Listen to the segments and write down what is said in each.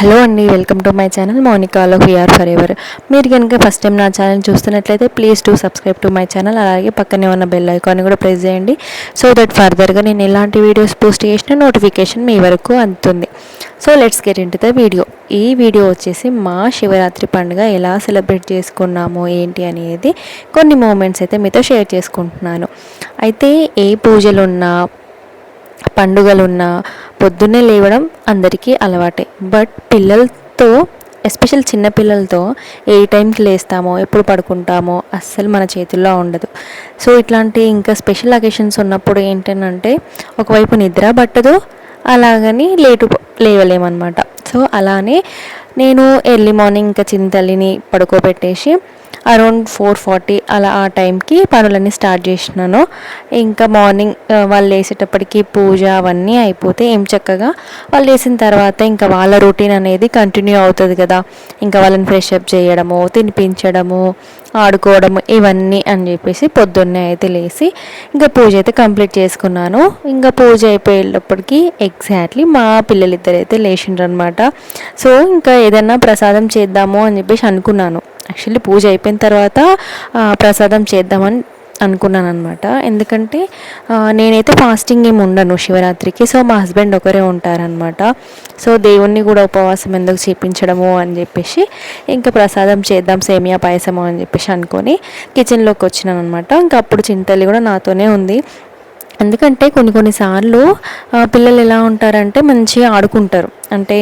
Hello అండి, welcome to my channel మౌనికాలో we are forever. మీరు కనుక ఫస్ట్ టైం నా ఛానల్ చూస్తున్నట్లయితే please to subscribe to my channel. అలాగే పక్కనే ఉన్న బెల్ ఐకాన్ని కూడా ప్రెస్ చేయండి, సో దట్ ఫర్దర్గా నేను ఎలాంటి వీడియోస్ పోస్ట్ చేసిన నోటిఫికేషన్ మీ వరకు అందుతుంది. So let's get in to the video. ఈ వీడియో వచ్చేసి మా శివరాత్రి పండుగ ఎలా సెలబ్రేట్ చేసుకున్నాము ఏంటి అనేది కొన్ని మూమెంట్స్ అయితే మీతో షేర్ చేసుకుంటున్నాను. అయితే ఏ పూజలున్నా పండుగలున్న పొద్దున్నే లేవడం అందరికీ అలవాటే. బట్ పిల్లలతో, ఎస్పెషల్ చిన్నపిల్లలతో ఏ టైంకి లేస్తామో ఎప్పుడు పడుకుంటామో అస్సలు మన చేతుల్లో ఉండదు. సో ఇట్లాంటి ఇంకా స్పెషల్ అకేషన్స్ ఉన్నప్పుడు ఏంటంటే ఒకవైపు నిద్ర పట్టదు, అలాగని లేవలేమన్నమాట. సో అలానే నేను ఎర్లీ మార్నింగ్ ఇంకా చిన్న తల్లిని పడుకోబెట్టేసి అరౌండ్ 4:40 అలా ఆ టైంకి పనులన్నీ స్టార్ట్ చేసినాను. ఇంకా మార్నింగ్ వాళ్ళు లేసేటప్పటికి పూజ అవన్నీ అయిపోతే ఏం చక్కగా వాళ్ళు లేసిన తర్వాత ఇంకా వాళ్ళ రొటీన్ అనేది కంటిన్యూ అవుతుంది కదా. ఇంకా వాళ్ళని ఫ్రెష్ అప్ చేయడము, తినిపించడము, ఆడుకోవడము ఇవన్నీ అని చెప్పేసి పొద్దున్నే అయితే లేచి ఇంకా పూజ అయితే కంప్లీట్ చేసుకున్నాను. ఇంకా పూజ అయిపోయేటప్పటికి ఎగ్జాక్ట్లీ మా పిల్లలిద్దరైతే లేచిండ్రు అనమాట. సో ఇంకా ఏదైనా ప్రసాదం చేద్దాము అని చెప్పేసి అనుకున్నాను. యాక్చువల్లీ పూజ అయిపోయిన తర్వాత ప్రసాదం చేద్దామని అనుకున్నాను అనమాట. ఎందుకంటే నేనైతే ఫాస్టింగ్ ఏమి ఉండను శివరాత్రికి. సో మా హస్బెండ్ ఒకరే ఉంటారనమాట. సో దేవుణ్ణి కూడా ఉపవాసం ఎందుకు చేపించడము అని చెప్పేసి ఇంకా ప్రసాదం చేద్దాం, సేమియా పాయసము అని చెప్పేసి అనుకొని కిచెన్లోకి వచ్చినాను అనమాట. ఇంకా అప్పుడు చింతల్లి కూడా నాతోనే ఉంది. ఎందుకంటే కొన్నిసార్లు పిల్లలు ఎలా ఉంటారంటే మంచిగా ఆడుకుంటారు. అంటే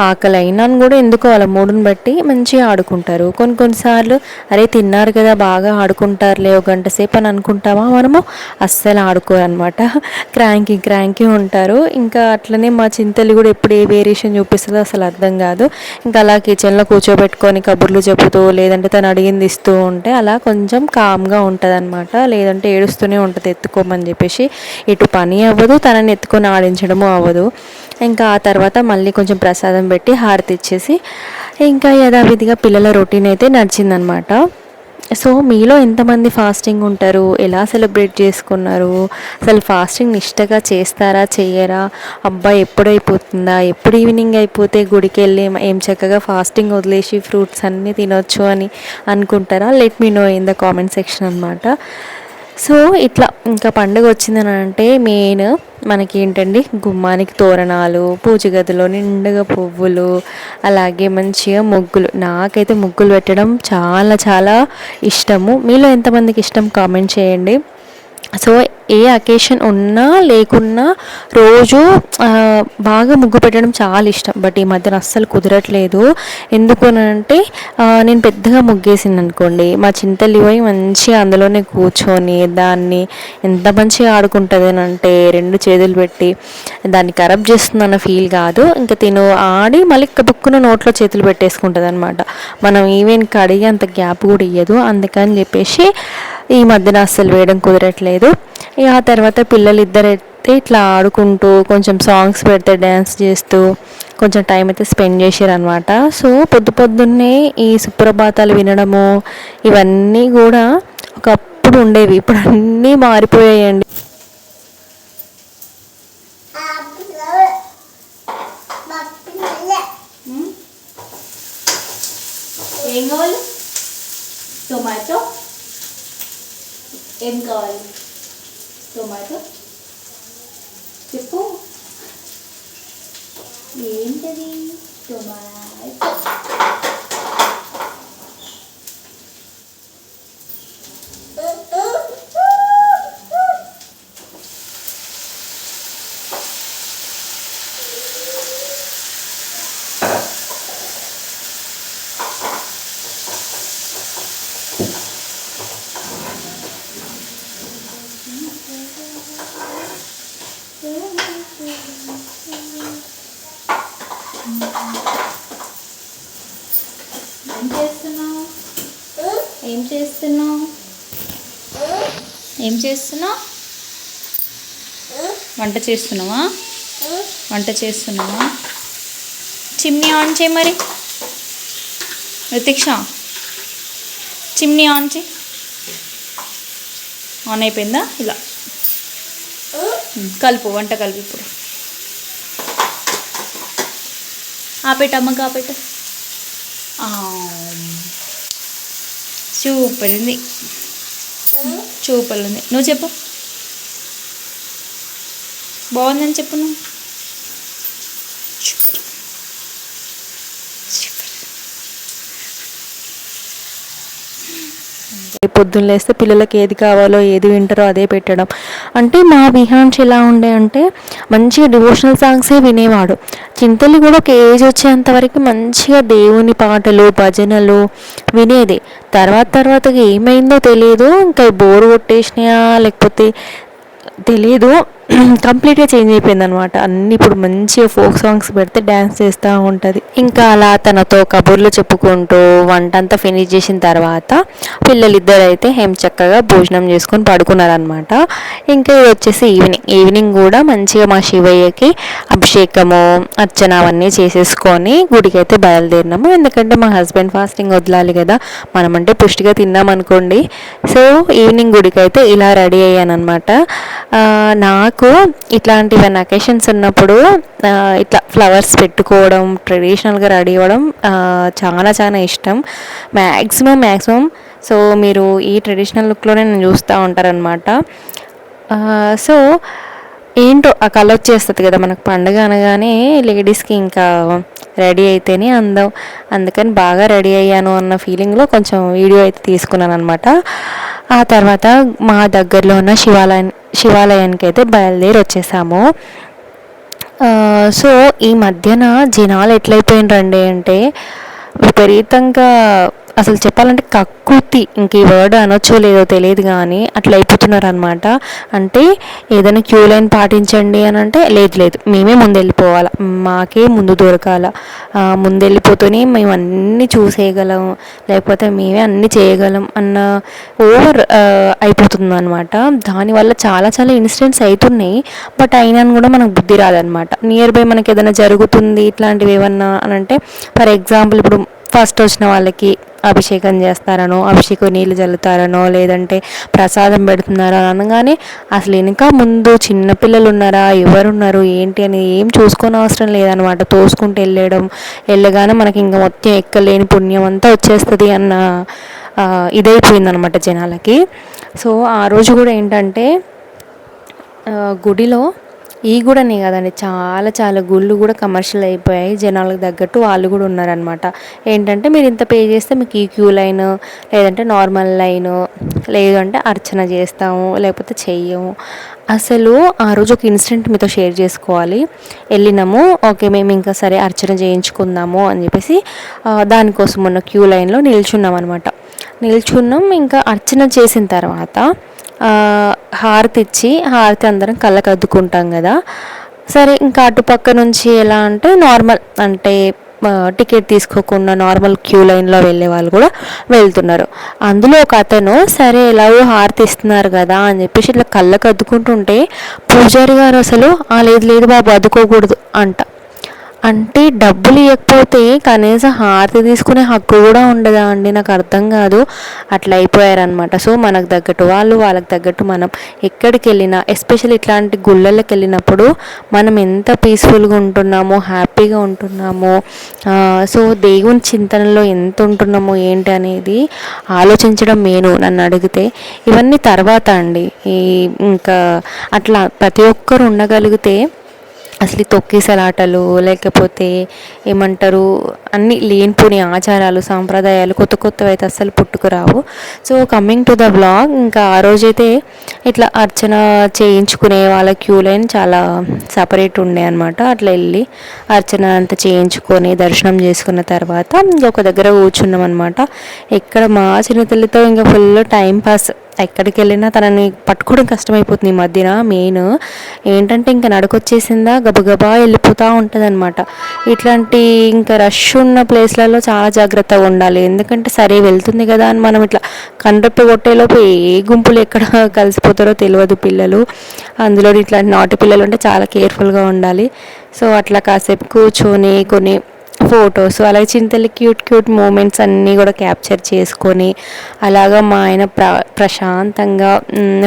ఆకలి అయినా కూడా ఎందుకో వాళ్ళ మూడుని బట్టి మంచిగా ఆడుకుంటారు. కొన్నిసార్లు అరే తిన్నారు కదా బాగా ఆడుకుంటారులే ఒక గంట సేపు అని అనుకుంటామా, మనము అస్సలు ఆడుకోరనమాట. క్రాంకీ ఉంటారు. ఇంకా అట్లనే మా చింతలు కూడా ఎప్పుడు ఏ వేరియేషన్ చూపిస్తుందో అసలు అర్థం కాదు. ఇంకా అలా కిచెన్లో కూర్చోబెట్టుకొని కబుర్లు చెబుతూ లేదంటే తను అడిగింది ఇస్తూ ఉంటే అలా కొంచెం కామ్గా ఉంటుంది అనమాట. లేదంటే ఏడుస్తూనే ఉంటుంది ఎత్తుకోమని చెప్పేసి. ఇటు పని అవ్వదు, తనని ఎత్తుకొని ఆడించడము అవ్వదు. ఇంకా ఆ తర్వాత మళ్ళీ కొంచెం ప్రసాదం పెట్టి హారతి ఇచ్చేసి ఇంకా యథావిధిగా పిల్లల రొటీన్ అయితే నడిచిందనమాట. సో మీలో ఎంతమంది ఫాస్టింగ్ ఉంటారు, ఎలా సెలబ్రేట్ చేసుకున్నారు, అసలు ఫాస్టింగ్ నిష్టగా చేస్తారా చెయ్యరా, అబ్బాయి ఎప్పుడైపోతుందా, ఎప్పుడు ఈవినింగ్ అయిపోతే గుడికి వెళ్ళి ఏం చక్కగా ఫాస్టింగ్ వదిలేసి ఫ్రూట్స్ అన్నీ తినొచ్చు అని అనుకుంటారా? Let me know in the comment section అనమాట. సో ఇట్లా ఇంకా పండుగ వచ్చిందని అంటే మెయిన్ మనకి ఏంటండి, గుమ్మానికి తోరణాలు, పూజ గదిలో నిండుగా పువ్వులు, అలాగే మంచిగా ముగ్గులు. నాకైతే ముగ్గులు పెట్టడం చాలా చాలా ఇష్టము. మీలో ఎంతమందికి ఇష్టం కామెంట్ చేయండి. సో ఏ అకేషన్ ఉన్నా లేకున్నా రోజు బాగా ముగ్గు పెట్టడం చాలా ఇష్టం. బట్ ఈ మధ్యన అస్సలు కుదరట్లేదు. ఎందుకనంటే నేను పెద్దగా ముగ్గేసింది అనుకోండి, మా చింతల్లి పోయి మంచిగా అందులోనే కూర్చొని దాన్ని ఎంత మంచిగా ఆడుకుంటుంది అంటే రెండు చేతులు పెట్టి దాన్ని ఖరాబ్ చేస్తుందన్న ఫీల్ కాదు. ఇంకా తిను ఆడి మళ్ళీ కబుక్కున నోట్లో చేతులు పెట్టేసుకుంటుంది అనమాట. మనం ఈవెన్ కడిగి అంత గ్యాప్ కూడా ఇయ్యదు. అందుకని చెప్పేసి ఈ మధ్యన అస్సలు వేయడం కుదరట్లేదు. ఇక ఆ తర్వాత పిల్లలు ఇద్దరైతే ఇట్లా ఆడుకుంటూ కొంచెం సాంగ్స్ పెడితే డ్యాన్స్ చేస్తూ కొంచెం టైం అయితే స్పెండ్ చేసారనమాట. సో పొద్దున్నే ఈ సుప్రభాతాలు వినడము ఇవన్నీ కూడా ఒకప్పుడు ఉండేవి, ఇప్పుడు అన్నీ మారిపోయాయండి. ఏం కావాలి? టొమాటో. ఏం కావాలి? టొమాటో చెప్పు. ఏంటది? టొమాటో. ఏం చేస్తున్నావు? ఏం చేస్తున్నావు? వంట చేస్తున్నావా? చిమ్నీ ఆన్ చేయి మరి. రితిక్ష చిమ్నీ ఆన్ చేయి. ఆన్ అయిపోయిందా? ఇలా కలుపు, వంట కలుపు. ఇప్పుడు ఆపెట్టు అమ్మకి ఆపెట్టు. సూపర్ ఉంది, సూపర్ ఉంది. నువ్వు చెప్పు, బాగుందని చెప్పు నువ్వు. Super super. పొద్దున్న లేస్తే పిల్లలకి ఏది కావాలో ఏది వింటారో అదే పెట్టడం. అంటే మా విహాన్స్ ఎలా ఉండే అంటే మంచిగా డివోషనల్ సాంగ్సే వినేవాడు. చింతలు కూడా ఒక ఏజ్ వచ్చేంత వరకు మంచిగా దేవుని పాటలు భజనలు వినేది. తర్వాత ఏమైందో తెలియదు, ఇంకా బోర్ కొట్టేసినాయా లేకపోతే తెలియదు, కంప్లీట్గా చేంజ్ అయిపోయింది అనమాట. అన్నీ ఇప్పుడు మంచిగా ఫోక్ సాంగ్స్ పెడితే డ్యాన్స్ చేస్తూ ఉంటుంది. ఇంకా అలా తనతో కబుర్లు చెప్పుకుంటూ వంట అంతా ఫినిష్ చేసిన తర్వాత పిల్లలిద్దరు అయితే చక్కగా భోజనం చేసుకొని పడుకున్నారనమాట. ఇంకా ఇది వచ్చేసి ఈవినింగ్ కూడా మంచిగా మా శివయ్యకి అభిషేకము అర్చన అవన్నీ చేసేసుకొని గుడికి అయితే బయలుదేరినాము. ఎందుకంటే మా హస్బెండ్ ఫాస్టింగ్ వదలాలి కదా, మనమంటే పుష్టిగా తిన్నామనుకోండి. సో ఈవినింగ్ గుడికి అయితే ఇలా రెడీ అయ్యాను అనమాట. నాకు ఇట్లాంటివన్నీ అకేషన్స్ ఉన్నప్పుడు ఇట్లా ఫ్లవర్స్ పెట్టుకోవడం, ట్రెడిషనల్గా రెడీ అవ్వడం చాలా ఇష్టం. మ్యాక్సిమం సో మీరు ఈ ట్రెడిషనల్ లుక్లోనే నేను చూస్తూ ఉంటారనమాట. సో ఏంటో ఆ కళ వచ్చేస్తుంది కదా మనకు పండుగ అనగానే లేడీస్కి. ఇంకా రెడీ అయితేనే అందం, అందుకని బాగా రెడీ అయ్యాను అన్న ఫీలింగ్లో కొంచెం వీడియో అయితే తీసుకున్నాను అనమాట. ఆ తర్వాత మా దగ్గరలో ఉన్న శివాలయానికి అయితే బయలుదేరి వచ్చేసాము. సో ఈ మధ్యన జనాలు ఎట్లయిపోయినరండి అంటే విపరీతంగా, అసలు చెప్పాలంటే కక్కుర్తి, ఇంక ఈ వర్డ్ అనొచ్చో లేదో తెలియదు కానీ అట్లా అయిపోతున్నారు అనమాట. అంటే ఏదైనా క్యూ లైన్ పాటించండి అని అంటే లేదు మేమే ముందు వెళ్ళిపోవాలి, మాకే ముందు దొరకాల, ముందు వెళ్ళిపోతూనే మేము అన్నీ చూసేయగలం, లేకపోతే మేమే అన్నీ చేయగలం అన్న ఓవర్ అయిపోతుంది అనమాట. దానివల్ల చాలా ఇన్సిడెంట్స్ అవుతున్నాయి. బట్ అయినా కూడా మనకు బుద్ధి రాదనమాట. నియర్ బై మనకి ఏదైనా జరుగుతుంది ఇట్లాంటివి ఏమన్నా అని అంటే, ఫర్ ఎగ్జాంపుల్ ఇప్పుడు ఫస్ట్ వచ్చిన వాళ్ళకి అభిషేకం చేస్తారనో, అభిషేకం నీళ్ళు చల్లుతారనో, లేదంటే ప్రసాదం పెడుతున్నారో అని అనగానే అసలు ఇంకా ముందు చిన్నపిల్లలు ఉన్నారా, ఎవరున్నారు ఏంటి అని ఏం చూసుకొని అవసరం లేదనమాట. తోసుకుంటూ వెళ్ళగానే మనకి ఇంకా మొత్తం ఎక్కలేని పుణ్యం అంతా వచ్చేస్తుంది అన్న ఇదైపోయిందనమాట జనాలకి. సో ఆ రోజు కూడా ఏంటంటే గుడిలో ఈ గుడనే కదండి, చాలా గుళ్ళు కూడా కమర్షియల్ అయిపోయాయి. జనాలకు తగ్గట్టు వాళ్ళు కూడా ఉన్నారనమాట. ఏంటంటే మీరు ఇంత పే చేస్తే మీకు ఈ క్యూ లైన్, లేదంటే నార్మల్ లైన్, లేదంటే అర్చన చేస్తాము లేకపోతే చెయ్యము. అసలు ఆ రోజు ఒక ఇన్సిడెంట్ మీతో షేర్ చేసుకోవాలి. వెళ్ళినాము, ఓకే మేము ఇంకా సరే అర్చన చేయించుకుందాము అని చెప్పేసి దానికోసం ఉన్న క్యూ లైన్లో నిల్చున్నాం. ఇంకా అర్చన చేసిన తర్వాత హారతి అందరం కళ్ళకు అద్దుకుంటాం కదా. సరే ఇంకా అటుపక్క నుంచి ఎలా అంటే నార్మల్, అంటే టికెట్ తీసుకోకుండా నార్మల్ క్యూ లైన్లో వెళ్ళే వాళ్ళు కూడా వెళ్తున్నారు. అందులో ఒక అతను సరే ఎలాగో హారతి ఇస్తున్నారు కదా అని చెప్పేసి ఇట్లా కళ్ళకు అద్దుకుంటుంటే పూజారి గారు అసలు లేదు బాబు అద్దుకోకూడదు అంటే డబ్బులు ఇవ్వకపోతే కనీసం హారతి తీసుకునే హక్కు కూడా ఉండదా అండి? నాకు అర్థం కాదు. అట్లా అయిపోయారనమాట. సో మనకు తగ్గట్టు వాళ్ళకి తగ్గట్టు మనం ఎక్కడికి వెళ్ళినా, ఎస్పెషల్లీ ఇట్లాంటి గుళ్ళకి వెళ్ళినప్పుడు మనం ఎంత పీస్ఫుల్గా ఉంటున్నామో, హ్యాపీగా ఉంటున్నామో, సో దేవుని చింతనలో ఎంత ఉంటున్నామో ఏంటి అనేది ఆలోచించడం మెయిన్ నన్ను అడిగితే. ఇవన్నీ తర్వాత అండి. ఇంకా అట్లా ప్రతి ఒక్కరు ఉండగలిగితే అసలు తొక్కిసలాటలు లేకపోతే ఏమంటారు అన్నీ లేనిపోని ఆచారాలు సాంప్రదాయాలు కొత్తవి అయితే అస్సలు పుట్టుకురావు. So coming to the vlog, ఇంకా ఆ రోజైతే ఇట్లా అర్చన చేయించుకునే వాళ్ళ క్యూ లైన్ చాలా సపరేట్ ఉండే అనమాట. అట్లా వెళ్ళి అర్చన అంతా చేయించుకొని దర్శనం చేసుకున్న తర్వాత ఇంకొక దగ్గర కూర్చున్నాం అనమాట. ఇక్కడ మా చిన్నతల్లితో ఇంకా ఫుల్ టైం పాస్. ఎక్కడికి వెళ్ళినా తనని పట్టుకోవడం కష్టమైపోతుంది ఈ మధ్యన. మెయిన్ ఏంటంటే ఇంకా నడకొచ్చేసిందా గబగబా వెళ్ళిపోతూ ఉంటుంది అనమాట. ఇట్లాంటి ఇంకా రష్ ఉన్న ప్లేస్లలో చాలా జాగ్రత్తగా ఉండాలి. ఎందుకంటే సరే వెళ్తుంది కదా అని మనం ఇట్లా కండ్రెప్పి కొట్టేలోపు ఏ గుంపులు ఎక్కడ కలిసిపోతారో తెలియదు పిల్లలు. అందులో ఇట్లాంటి నాటు పిల్లలు ఉంటే చాలా కేర్ఫుల్గా ఉండాలి. సో అట్లా కాసేపు కూర్చొని కొన్ని ఫొటోస్ అలాగే చింతలు క్యూట్ మూమెంట్స్ అన్నీ కూడా క్యాప్చర్ చేసుకొని అలాగా మా ఆయన ప్రశాంతంగా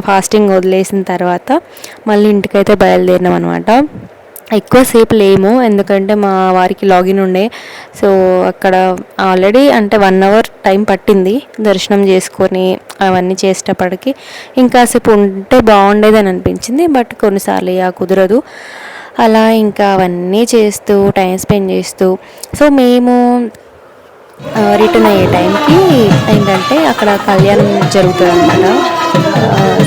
ఫాస్టింగ్ వదిలేసిన తర్వాత మళ్ళీ ఇంటికైతే బయలుదేరినాం అనమాట. ఎక్కువసేపు లేము, ఎందుకంటే మా వారికి లాగిన్ ఉండే. సో అక్కడ ఆల్రెడీ అంటే 1 అవర్ టైం పట్టింది దర్శనం చేసుకొని అవన్నీ చేసేటప్పటికి. ఇంకాసేపు ఉంటే బాగుండేదని అనిపించింది, బట్ కొన్నిసార్లు కుదరదు. అలా ఇంకా అవన్నీ చేస్తూ టైం స్పెండ్ చేస్తూ, సో మేము రిటర్న్ అయ్యే టైంకి ఏంటంటే అక్కడ కళ్యాణం జరుగుతుంది అనమాట.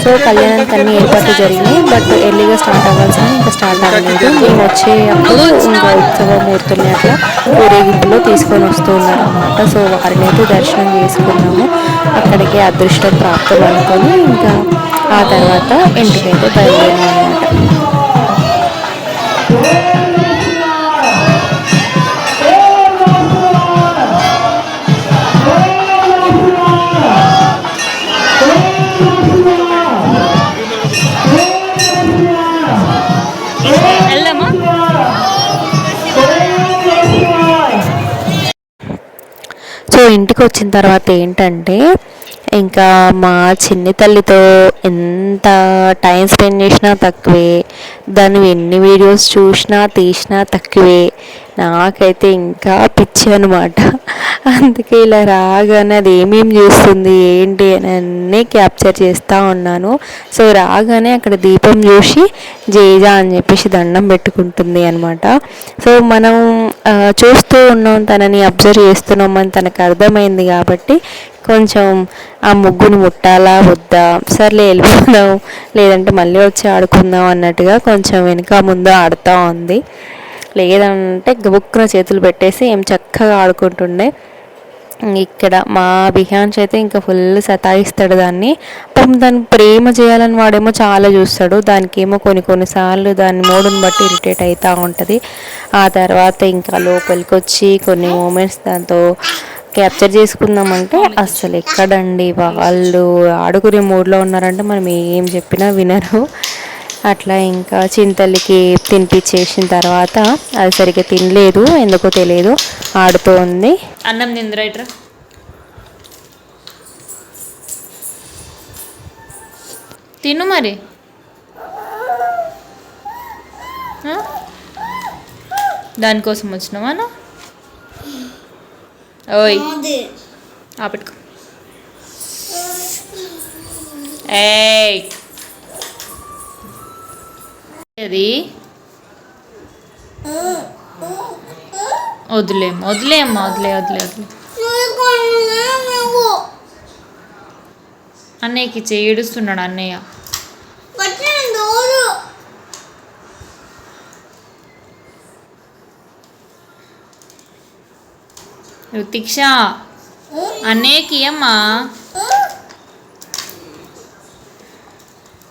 సో కళ్యాణానికి అన్ని ఏర్పాట్లు జరిగినాయి, బట్ ఎర్లీగా స్టార్ట్ అవ్వాల్సింది ఇంకా స్టార్ట్ అవ్వలేదు. మేము వచ్చేటప్పుడు ఇంకా ఉత్సవమూర్తుల్ని అట్లా ఊరేగింపులో తీసుకొని వస్తూ ఉన్నారు అనమాట. సో వారిని అయితే దర్శనం చేసుకున్నాము. అక్కడికి అదృష్టం ప్రాప్తం అనుకొని ఇంకా ఆ తర్వాత ఇంటికైతే బయలుదేరాం అనమాట. వెళ్దామా? సో ఇంటికి వచ్చిన తర్వాత ఏంటంటే ఇంకా మా చిన్ని తల్లితో ఎంత టైం స్పెండ్ చేసినా తక్కువే, దాన్ని ఎన్ని వీడియోస్ చూసినా తీసినా తక్కువే. నాకైతే ఇంకా పిచ్చి అనమాట. అందుకే ఇలా రాగానే అది ఏమేమి చేస్తుంది ఏంటి అని అన్నీ క్యాప్చర్ చేస్తూ ఉన్నాను. సో రాగానే అక్కడ దీపం చూసి జేజా అని చెప్పేసి దండం పెట్టుకుంటుంది అనమాట. సో మనం చూస్తూ ఉన్నాం, తనని అబ్జర్వ్ చేస్తున్నామని తనకు అర్థమైంది కాబట్టి కొంచెం ఆ ముగ్గుని ముట్టాలా వద్దా, సర్లే వెళ్ళిపోదాం లేదంటే మళ్ళీ వచ్చి ఆడుకుందాం అన్నట్టుగా కొంచెం వెనుక ముందు ఆడుతూ ఉంది. లేదంటే గబుక్కున చేతులు పెట్టేసి ఏం చక్కగా ఆడుకుంటుండే. ఇక్కడ మా బిహాన్స్ అయితే ఇంకా ఫుల్ సతాయిస్తాడు దాన్ని. పాపం దాన్ని ప్రేమ చేయాలని వాడేమో చాలా చూస్తాడు, దానికేమో కొన్నిసార్లు దాని మూడుని బట్టి ఇరిటేట్ అవుతూ ఉంటుంది. ఆ తర్వాత ఇంకా లోపలికి వచ్చి కొన్ని మూమెంట్స్ దాంతో క్యాప్చర్ చేసుకుందామంటే అస్సలు ఎక్కడండి, వాళ్ళు ఆడుకునే మూడ్లో ఉన్నారంటే మనం ఏం చెప్పినా వినరు. అట్లా ఇంకా చింతల్లికి తినిపించేసిన తర్వాత అది సరిగ్గా తినలేదు, ఎందుకో తెలియదు, ఆడుతూ ఉంది. అన్నం తింది రైట్రా. తిను మరి. దానికోసం వచ్చినావా? ఓయ్ ఆపెట్టుకో. ఏయ్ అది వదిలేమ్మా, వదిలేమ్మా, వదిలే వదిలే వదిలే. అన్నయ్యకి ఏడుస్తున్నాడు అన్నయ్య. రుతిక్ష అన్నయ్యకి అమ్మా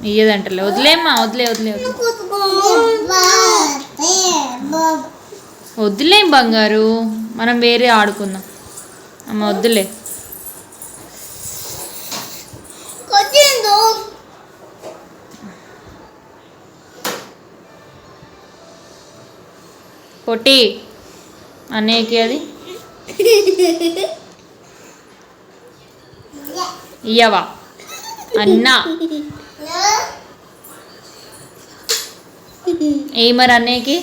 ఇయ్యదంటలే, వదిలేమ్మా, వదిలే వదిలే వదిలేం బంగారు, మనం వేరే ఆడుకుందాం. అమ్మ వద్దులే. పొట్టి అన్నయ్యకి అది ఇయ్యవా అన్నా? ఏ మరి అన్నయ్యకి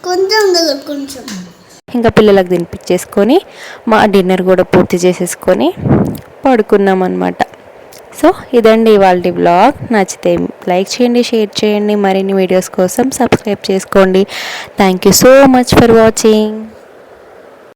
కొంచెం ఇంకా పిల్లలకు తినిపించేసుకొని మా డిన్నర్ కూడా పూర్తి చేసేసుకొని పడుకున్నాం అనమాట. సో ఇదండి ఇవాళ వ్లాగ్. నచ్చితే లైక్ చేయండి, షేర్ చేయండి, మరిన్ని వీడియోస్ కోసం సబ్స్క్రైబ్ చేసుకోండి. Thank you so much for watching.